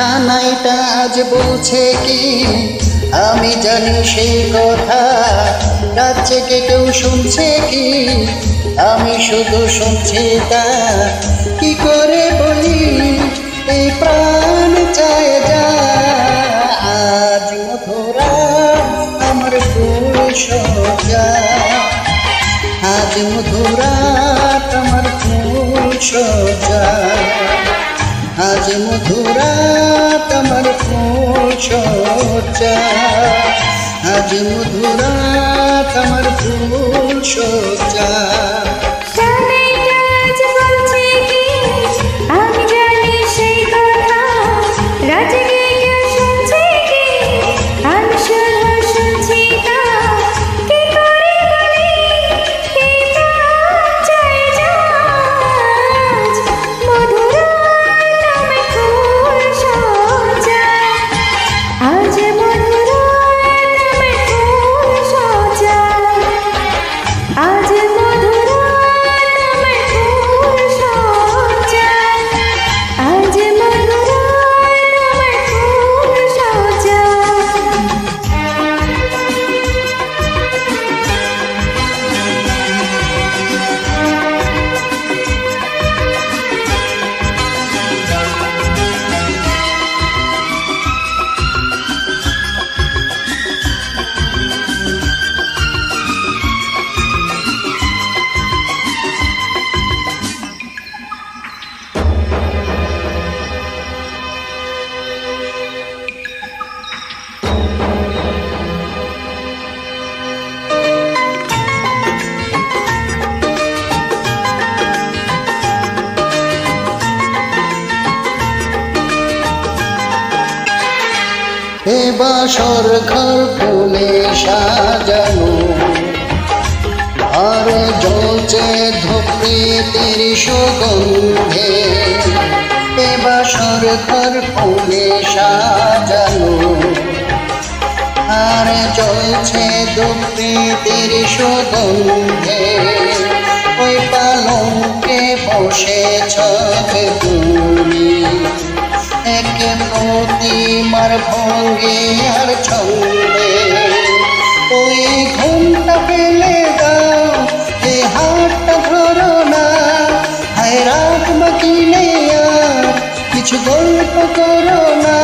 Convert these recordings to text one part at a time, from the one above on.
সানাইটা আজ বলছে কি আমি জানি সেই কথা, রাত জেগে কেউ শুনছে কি আমি শুধু শুনছি তা। কি করে বলি এই প্রাণ চায় যা, আজ মধুরা আমার ফুল সজ্জা, আজ মধুরা আমার ফুল সজ্জা, আজ মধুরা আমার ফুল সজ্জা, আজ মধুরা আমার ফুল সজ্জা। এ বাসর ঘর ফুলে সাজানো, আর জ্বলছে ধূপের সুগন্ধে। এ বাসর ঘর ফুলে সাজানো, আর জ্বলছে ধূপের সুগন্ধে। ওই পালঙ্কে বসেছ তুমি, একে প্রতিমার ভঙ্গে আর ছন্দে। ওই ঘুমটা ফেলে দাও, এ হাতটা ধরো না, হায় রাত বাকি নেই আর কিছু গল্প করো না।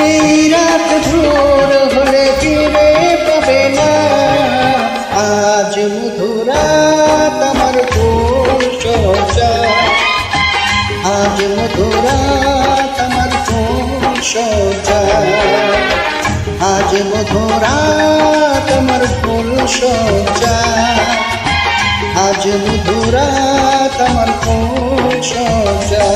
এই রাত ভোর হলে ফিরে পাবে না, আজ মধুরা আমার ফুল সজ্জা, আজ মধুরা আমার ফুল সজ্জা, আজ মধুরা আমার ফুল সজ্জা, আজ মধুরা আমার ফুল সজ্জা।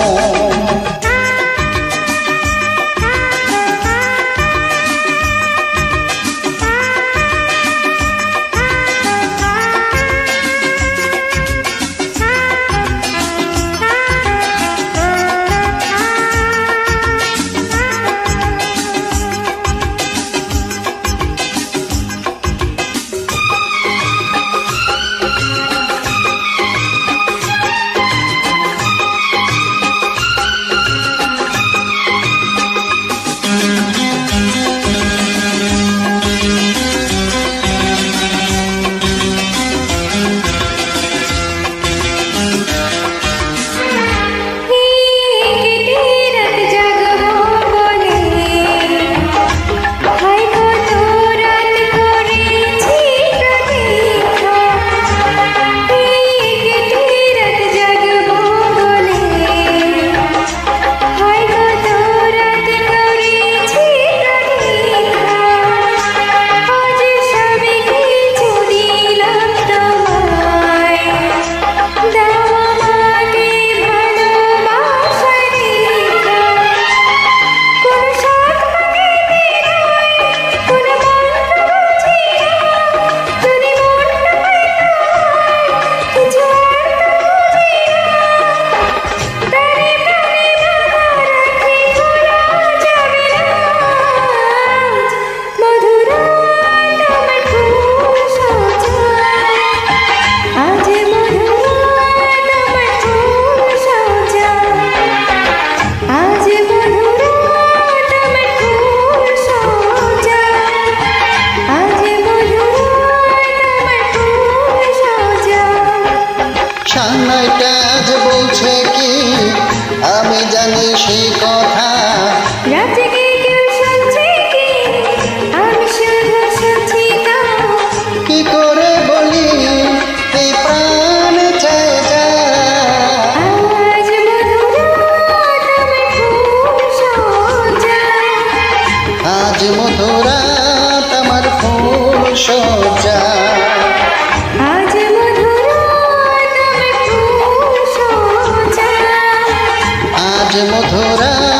বলছে কি আমি জানি সেই কথা, রাতে কে কেউ শুনছে কি আমি শুধু শুনছি তা। কি করে বলি এই প্রাণ চায় যা। আজ মধুরাত আমার ফুল সজ্জা, আজ মধুরাত আমার ফুল সজ্জা, আজ মধুরাত আমার ফুল সজ্জা। আজ মধুরাত